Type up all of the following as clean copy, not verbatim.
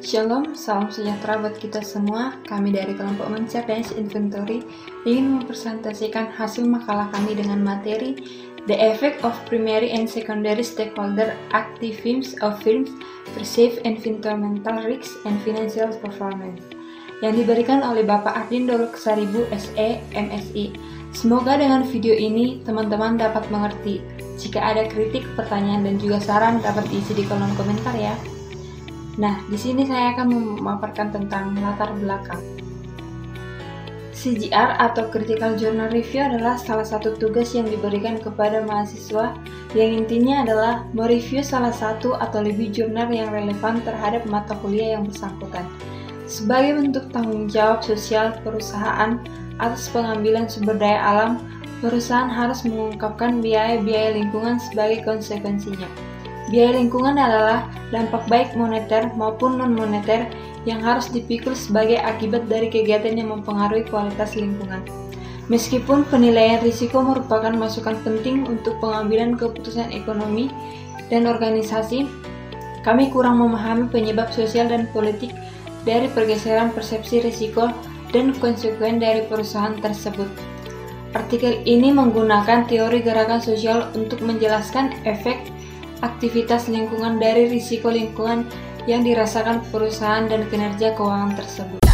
Shalom, salam sejahtera buat kita semua. Kami dari kelompok Mencerdas Inventory ingin mempresentasikan hasil makalah kami dengan materi The Effect of Primary and Secondary Stakeholder Activism of Firms Perceive Environmental Risks and Financial Performance yang diberikan oleh Bapak Ardindo Luksaribu SE, MSI. Semoga dengan video ini teman-teman dapat mengerti. Jika ada kritik, pertanyaan, dan juga saran dapat diisi di kolom komentar ya. Nah, di sini saya akan memaparkan tentang latar belakang. CJR atau Critical Journal Review adalah salah satu tugas yang diberikan kepada mahasiswa yang intinya adalah mereview salah satu atau lebih jurnal yang relevan terhadap mata kuliah yang bersangkutan. Sebagai bentuk tanggung jawab sosial perusahaan atas pengambilan sumber daya alam, perusahaan harus mengungkapkan biaya-biaya lingkungan sebagai konsekuensinya. Biaya lingkungan adalah dampak baik moneter maupun non-moneter yang harus dipikul sebagai akibat dari kegiatan yang mempengaruhi kualitas lingkungan. Meskipun penilaian risiko merupakan masukan penting untuk pengambilan keputusan ekonomi dan organisasi, kami kurang memahami penyebab sosial dan politik dari pergeseran persepsi risiko dan konsekuen dari perusahaan tersebut. Artikel ini menggunakan teori gerakan sosial untuk menjelaskan efek aktivitas lingkungan dari risiko lingkungan yang dirasakan perusahaan dan kinerja keuangan tersebut.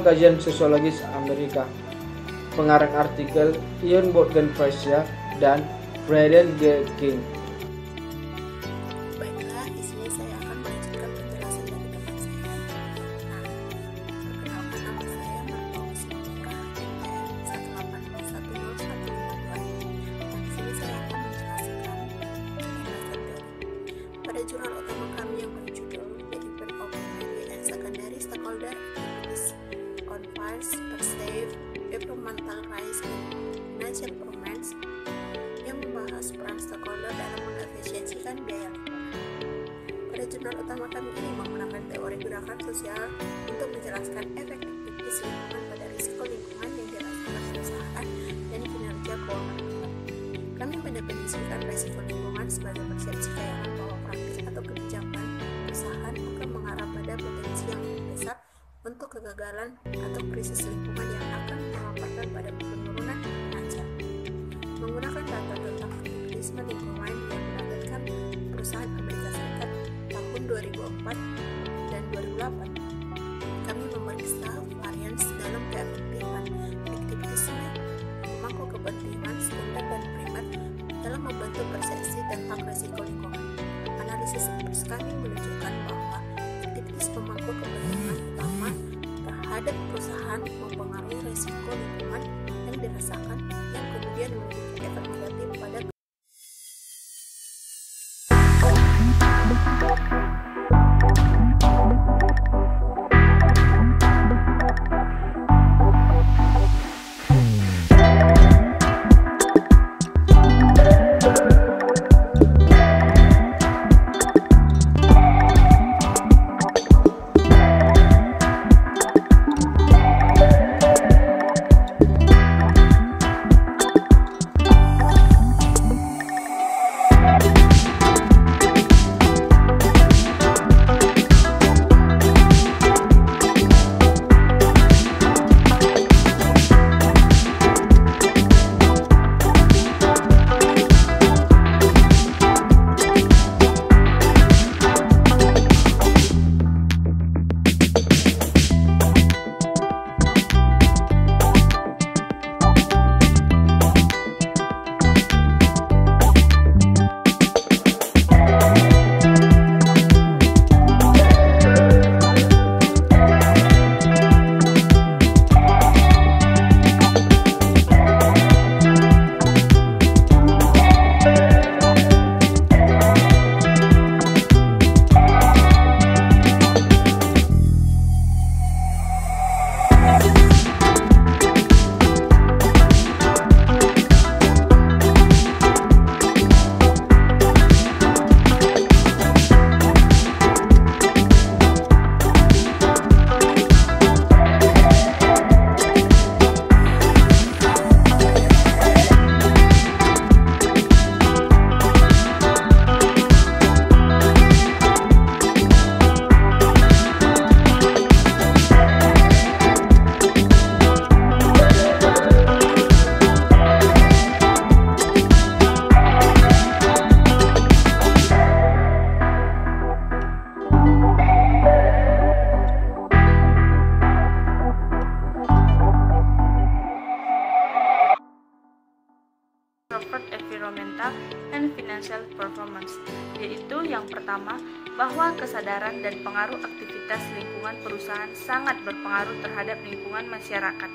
Kajian Sosiologis Amerika. Pengarang artikel Ian Bogdan-Fraser dan Braden G. King. Baiklah, di sini saya akan melanjutkan penjelasan dari teman saya. Perkenalkan, nama saya Marco Simika, NPM 180105152. Dan di sini saya akan menjelaskan penjelasan dari pada jurnal utama kami yang berjudul The Effect of Primary and Secondary Stakeholder Activities on Firms Perceive Environmental Risks and Financial Performance yang membahas peran stakeholder dalam mengefisiensikan biaya lingkungan. Pada jurnal utama kami ini menggunakan teori gerakan sosial untuk menjelaskan efektivitas lingkungan pada risiko lingkungan yang dirasakan perusahaan dan kinerja keuangan. Kami mendefinisikan risiko lingkungan sebagai persepsi khayalan bahwa praktik atau kebijakan perusahaan akan mengarah pada potensi yang besar untuk kegagalan atau krisis lingkungan yang akan memaparkan pada penurunan kinerja. Menggunakan data tentang krisis lingkungan yang mendapatkan perusahaan Amerika Serikat tahun 2004 dan 2008, kami memeriksa varians dalam keefektifan aktivitasme pemangku kepentingan sekunder dan primer dalam membantu persepsi tentang risiko lingkungan. Analisis kami menunjukkan bahwa aktivitas pemangku kepentingan utama terhadap perusahaan mempengaruhi risiko lingkungan yang dirasakan yang kemudian memiliki efek negatif pada Environmental and Financial Performance, yaitu yang pertama, bahwa kesadaran dan pengaruh aktivitas lingkungan perusahaan sangat berpengaruh terhadap lingkungan masyarakat,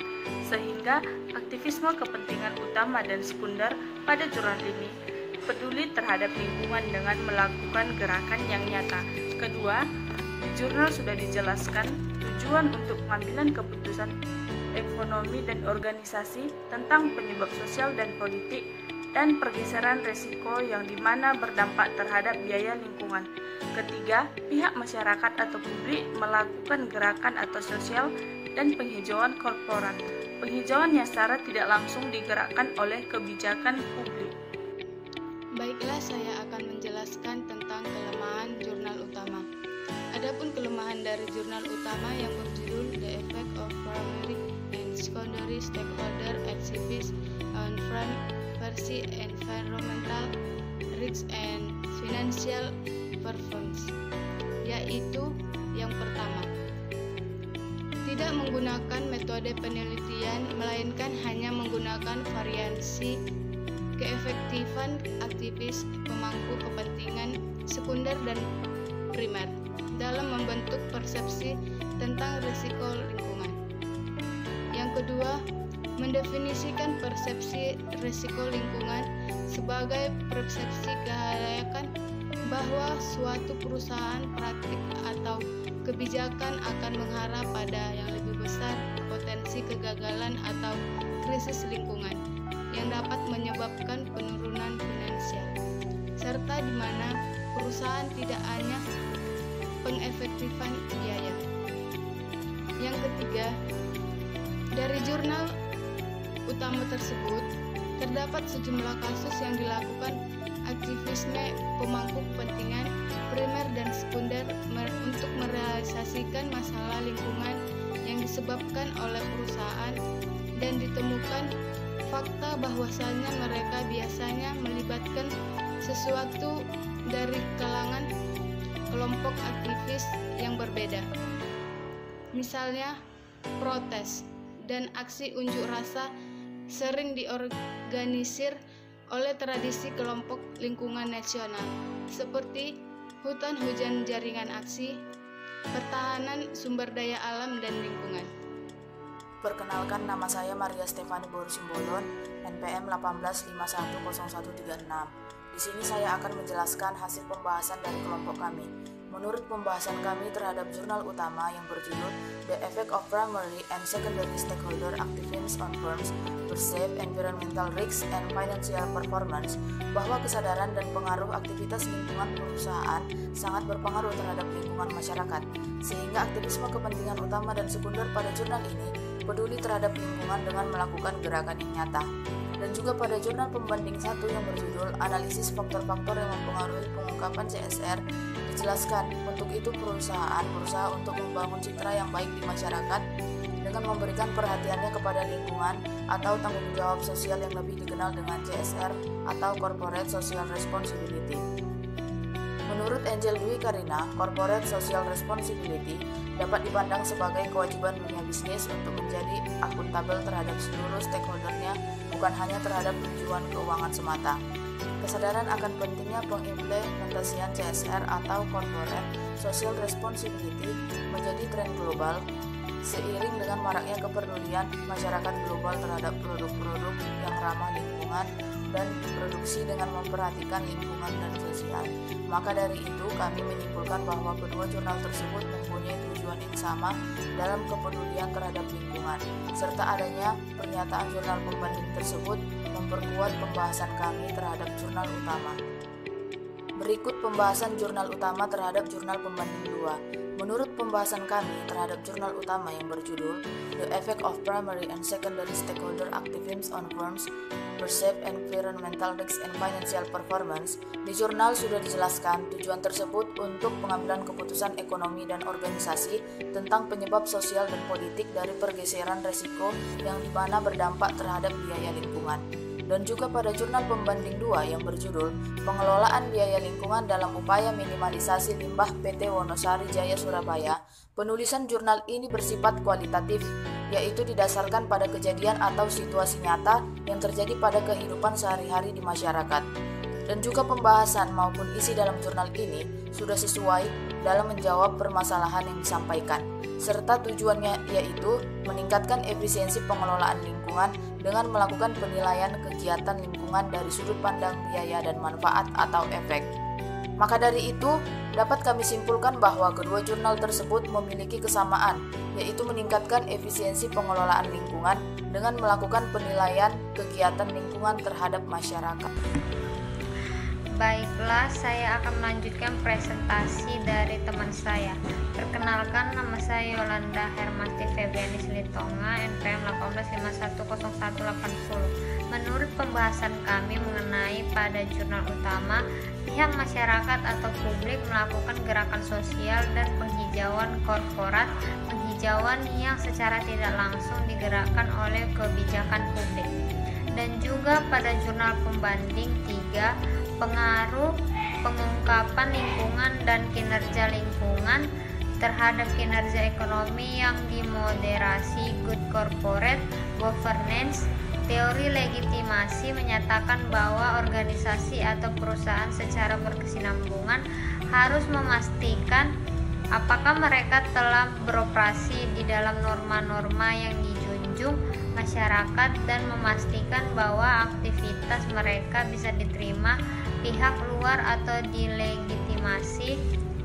sehingga aktivisme kepentingan utama dan sekunder pada jurnal ini peduli terhadap lingkungan dengan melakukan gerakan yang nyata. Kedua, di jurnal sudah dijelaskan tujuan untuk pengambilan keputusan ekonomi dan organisasi tentang penyebab sosial dan politik dan pergeseran resiko yang dimana berdampak terhadap biaya lingkungan. Ketiga, pihak masyarakat atau publik melakukan gerakan atau sosial dan penghijauan korporat. Penghijauan yang secara tidak langsung digerakkan oleh kebijakan publik. Baiklah, saya akan menjelaskan tentang kelemahan jurnal utama. Adapun kelemahan dari jurnal utama yang berjudul The Effect of Primary and Secondary Stakeholder Activities on Privacy, Environmental Risks and Financial Performance, yaitu yang pertama, tidak menggunakan metode penelitian, melainkan hanya menggunakan variasi keefektifan aktivis pemangku kepentingan sekunder dan primer dalam membentuk persepsi tentang risiko lingkungan. Yang kedua, mendefinisikan persepsi risiko lingkungan sebagai persepsi kehalayakan bahwa suatu perusahaan, praktik, atau kebijakan akan mengharap pada yang lebih besar potensi kegagalan atau krisis lingkungan yang dapat menyebabkan penurunan finansial, serta di mana perusahaan tidak hanya pengefektifan biaya. Yang ketiga, dari jurnal utama tersebut terdapat sejumlah kasus yang dilakukan aktivisme pemangku kepentingan primer dan sekunder untuk merealisasikan masalah lingkungan yang disebabkan oleh perusahaan, dan ditemukan fakta bahwasannya mereka biasanya melibatkan sesuatu dari kalangan kelompok aktivis yang berbeda. Misalnya, protes dan aksi unjuk rasa sering diorganisir oleh tradisi kelompok lingkungan nasional, seperti hutan hujan jaringan aksi, pertahanan sumber daya alam dan lingkungan. Perkenalkan, nama saya Maria Stefani Borusimbolon, NPM 18510136. Di sini saya akan menjelaskan hasil pembahasan dari kelompok kami. Menurut pembahasan kami terhadap jurnal utama yang berjudul The Effect of Primary and Secondary Stakeholder Activism on Firms, Perceived Environmental Risks and Financial Performance, bahwa kesadaran dan pengaruh aktivitas lingkungan perusahaan sangat berpengaruh terhadap lingkungan masyarakat, sehingga aktivisme kepentingan utama dan sekunder pada jurnal ini peduli terhadap lingkungan dengan melakukan gerakan yang nyata. Dan juga pada jurnal pembanding 1 yang berjudul Analisis Faktor-Faktor yang Mempengaruhi Pengungkapan CSR, dijelaskan untuk itu perusahaan berusaha untuk membangun citra yang baik di masyarakat dengan memberikan perhatiannya kepada lingkungan atau tanggung jawab sosial yang lebih dikenal dengan CSR atau Corporate Social Responsibility. Menurut Angel Dwi Karina, Corporate Social Responsibility dapat dipandang sebagai kewajiban dunia bisnis untuk menjadi akuntabel terhadap seluruh stakeholdernya, bukan hanya terhadap tujuan keuangan semata. Kesadaran akan pentingnya pengimplementasian CSR atau Corporate Social Responsibility menjadi tren global seiring dengan maraknya kepedulian masyarakat global terhadap produk-produk yang ramah lingkungan dan produksi dengan memperhatikan lingkungan dan sosial. Maka dari itu kami menyimpulkan bahwa kedua jurnal tersebut mempunyai tujuan yang sama dalam kepedulian terhadap lingkungan, serta adanya pernyataan jurnal pembanding tersebut memperkuat pembahasan kami terhadap jurnal utama. Berikut pembahasan jurnal utama terhadap jurnal pembanding 2. Menurut pembahasan kami terhadap jurnal utama yang berjudul The Effect of Primary and Secondary Stakeholder Activism on Firms, Perceived Environmental Risks and Financial Performance, di jurnal sudah dijelaskan tujuan tersebut untuk pengambilan keputusan ekonomi dan organisasi tentang penyebab sosial dan politik dari pergeseran resiko yang dimana berdampak terhadap biaya lingkungan. Dan juga pada jurnal pembanding 2 yang berjudul Pengelolaan Biaya Lingkungan dalam Upaya Minimalisasi Limbah PT Wonosari Jaya Surabaya, penulisan jurnal ini bersifat kualitatif yaitu didasarkan pada kejadian atau situasi nyata yang terjadi pada kehidupan sehari-hari di masyarakat. Dan juga pembahasan maupun isi dalam jurnal ini sudah sesuai dalam menjawab permasalahan yang disampaikan, serta tujuannya yaitu meningkatkan efisiensi pengelolaan lingkungan dengan melakukan penilaian kegiatan lingkungan dari sudut pandang biaya dan manfaat atau efek. Maka dari itu, dapat kami simpulkan bahwa kedua jurnal tersebut memiliki kesamaan, yaitu meningkatkan efisiensi pengelolaan lingkungan dengan melakukan penilaian kegiatan lingkungan terhadap masyarakat. Baiklah, saya akan melanjutkan presentasi dari teman saya. Perkenalkan, nama saya Yolanda Hermasti Febrianis Litonga, NPM 1851080. Menurut pembahasan kami mengenai pada jurnal utama, pihak masyarakat atau publik melakukan gerakan sosial dan penghijauan korporat, penghijauan yang secara tidak langsung digerakkan oleh kebijakan publik. Dan juga pada jurnal pembanding 3, pengaruh pengungkapan lingkungan dan kinerja lingkungan terhadap kinerja ekonomi yang dimoderasi, good corporate governance. Teori legitimasi menyatakan bahwa organisasi atau perusahaan secara berkesinambungan harus memastikan apakah mereka telah beroperasi di dalam norma-norma yang dijunjung masyarakat dan memastikan bahwa aktivitas mereka bisa diterima pihak luar atau dilegitimasi.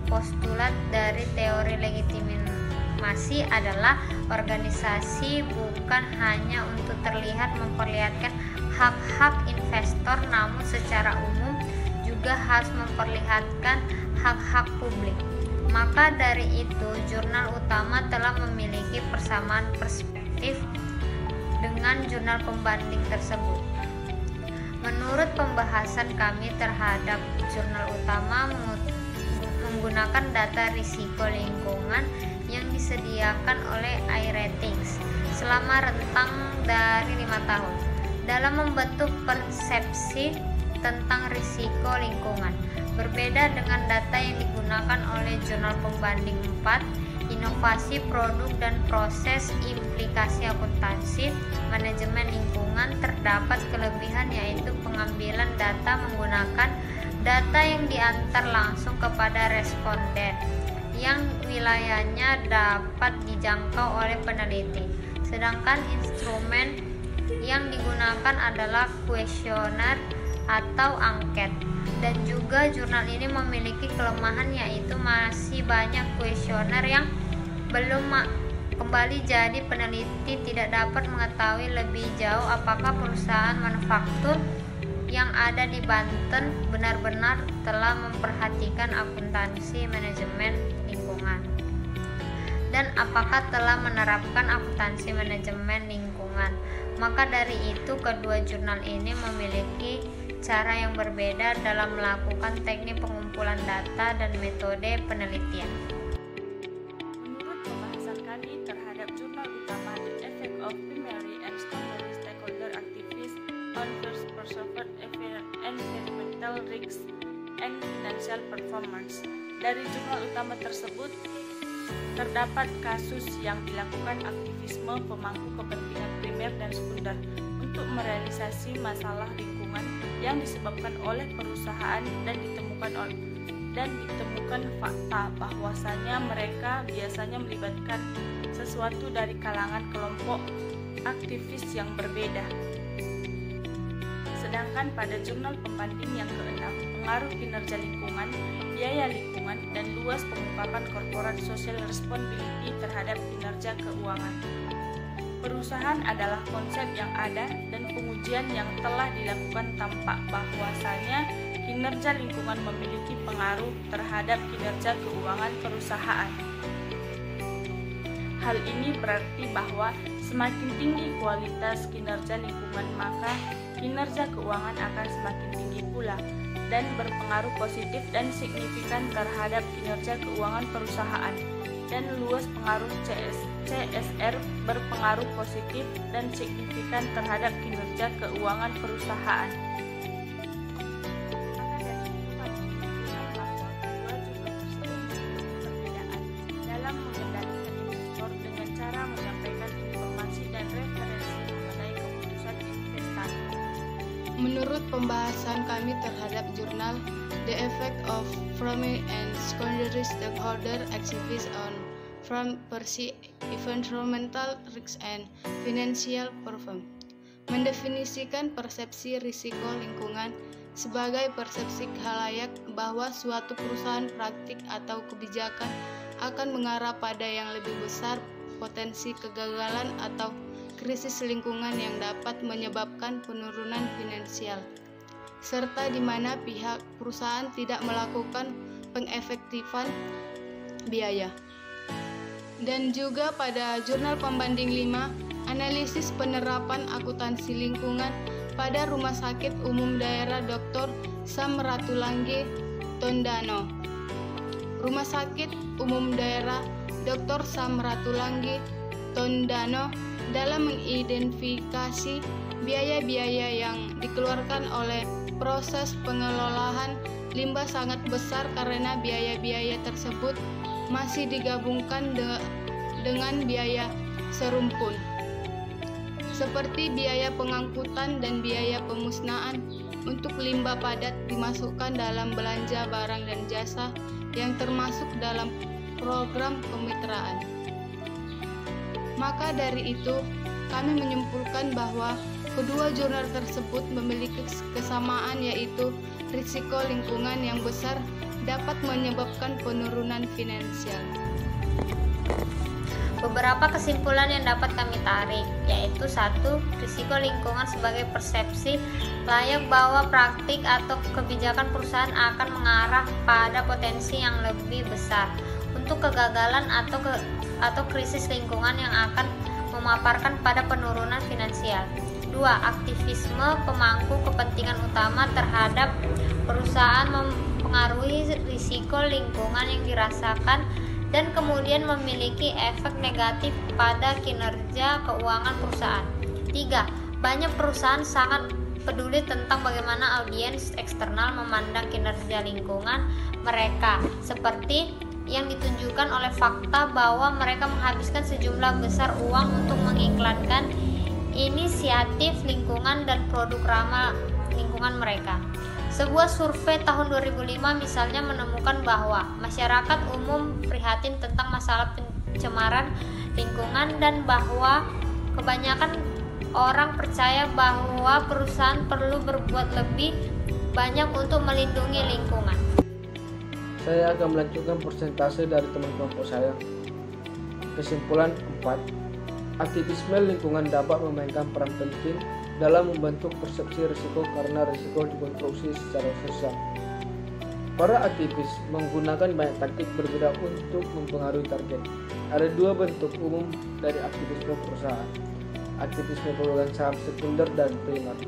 Postulat dari teori legitimasi adalah organisasi bukan hanya untuk terlihat memperlihatkan hak-hak investor, namun secara umum juga harus memperlihatkan hak-hak publik. Maka dari itu, jurnal utama telah memiliki persamaan perspektif dengan jurnal pembanding tersebut. Menurut pembahasan kami terhadap jurnal utama menggunakan data risiko lingkungan yang disediakan oleh iRatings selama rentang dari 5 tahun dalam membentuk persepsi tentang risiko lingkungan. Berbeda dengan data yang digunakan oleh jurnal pembanding 4, inovasi produk dan proses implikasi akuntansi manajemen lingkungan, terdapat kelebihan yaitu pengambilan data menggunakan data yang diantar langsung kepada responden yang wilayahnya dapat dijangkau oleh peneliti. Sedangkan instrumen yang digunakan adalah kuesioner atau angket. Dan juga jurnal ini memiliki kelemahan yaitu masih banyak kuesioner yang belum kembali, jadi peneliti tidak dapat mengetahui lebih jauh apakah perusahaan manufaktur yang ada di Banten benar-benar telah memperhatikan akuntansi manajemen lingkungan dan apakah telah menerapkan akuntansi manajemen lingkungan. Maka dari itu, kedua jurnal ini memiliki cara yang berbeda dalam melakukan teknik pengumpulan data dan metode penelitian. Menurut pembahasan kami terhadap jurnal utama The Effect of Primary and Secondary Stakeholder Activities on First Perceived Environmental Risks and Financial Performance, dari jurnal utama tersebut terdapat kasus yang dilakukan aktivisme pemangku kepentingan primer dan sekunder untuk merealisasi masalah lingkungan yang disebabkan oleh perusahaan dan ditemukan fakta bahwasanya mereka biasanya melibatkan sesuatu dari kalangan kelompok aktivis yang berbeda. Sedangkan pada jurnal pembanding yang ke-6, pengaruh kinerja lingkungan, biaya lingkungan, dan luas pengungkapan corporate social responsibility terhadap kinerja keuangan. Perusahaan adalah konsep yang ada dan pengujian yang telah dilakukan tampak bahwasanya kinerja lingkungan memiliki pengaruh terhadap kinerja keuangan perusahaan. Hal ini berarti bahwa semakin tinggi kualitas kinerja lingkungan, maka kinerja keuangan akan semakin tinggi pula dan berpengaruh positif dan signifikan terhadap kinerja keuangan perusahaan. Dan luas pengaruh CSR berpengaruh positif dan signifikan terhadap kinerja keuangan perusahaan. Maka dari itu kami menunjukkan bahwa kedua jurnal tersebut memiliki perbedaan dalam mengendalikan investor dengan cara menyampaikan informasi Menurut pembahasan kami terhadap jurnal The Effect of Primary and Secondary Stakeholder Activities on Farm Perceived Environmental Risks and Financial Performance, mendefinisikan persepsi risiko lingkungan sebagai persepsi khalayak bahwa suatu perusahaan, praktik, atau kebijakan akan mengarah pada yang lebih besar potensi kegagalan atau krisis lingkungan yang dapat menyebabkan penurunan finansial, serta di mana pihak perusahaan tidak melakukan pengefektifan biaya. Dan juga pada jurnal pembanding 5, analisis penerapan akuntansi lingkungan pada Rumah Sakit Umum Daerah Dr. Sam Ratulangi Tondano. Rumah Sakit Umum Daerah Dr. Sam Ratulangi Tondano dalam mengidentifikasi biaya-biaya yang dikeluarkan oleh proses pengelolaan limbah sangat besar karena biaya-biaya tersebut masih digabungkan dengan biaya serumpun, seperti biaya pengangkutan dan biaya pemusnahan untuk limbah padat dimasukkan dalam belanja barang dan jasa yang termasuk dalam program kemitraan. Maka dari itu, kami menyimpulkan bahwa kedua jurnal tersebut memiliki kesamaan, yaitu risiko lingkungan yang besar dapat menyebabkan penurunan finansial. Beberapa kesimpulan yang dapat kami tarik, yaitu 1. Risiko lingkungan sebagai persepsi layak bahwa praktik atau kebijakan perusahaan akan mengarah pada potensi yang lebih besar untuk kegagalan atau krisis lingkungan yang akan memaparkan pada penurunan finansial. 2. Aktivisme pemangku kepentingan utama terhadap perusahaan mempengaruhi risiko lingkungan yang dirasakan dan kemudian memiliki efek negatif pada kinerja keuangan perusahaan. 3. Banyak perusahaan sangat peduli tentang bagaimana audiens eksternal memandang kinerja lingkungan mereka, seperti yang ditunjukkan oleh fakta bahwa mereka menghabiskan sejumlah besar uang untuk mengiklankan inisiatif lingkungan dan produk ramah lingkungan mereka. Sebuah survei tahun 2005 misalnya menemukan bahwa masyarakat umum prihatin tentang masalah pencemaran lingkungan dan bahwa kebanyakan orang percaya bahwa perusahaan perlu berbuat lebih banyak untuk melindungi lingkungan. Saya akan melanjutkan persentase dari teman kelompok saya. Kesimpulan 4. Aktivisme lingkungan dapat memainkan peran penting dalam membentuk persepsi risiko karena risiko dikonstruksi secara sosial. Para aktivis menggunakan banyak taktik berbeda untuk mempengaruhi target. Ada 2 bentuk umum dari aktivisme perusahaan: aktivisme pemegang saham sekunder dan primer.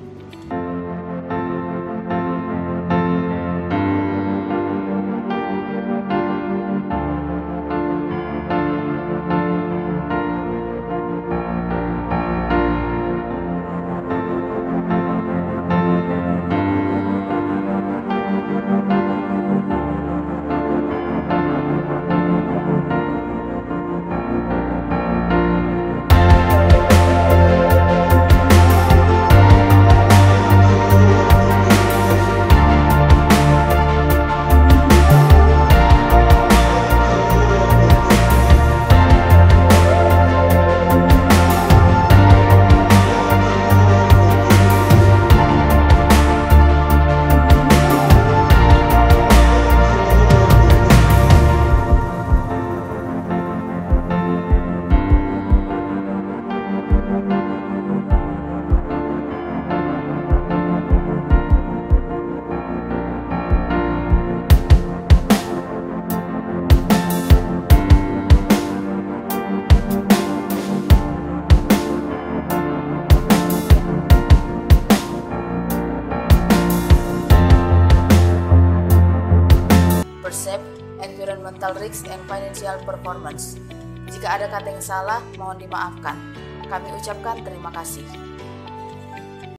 Environmental Risks and Financial Performance. Jika ada kata yang salah, mohon dimaafkan. Kami ucapkan terima kasih.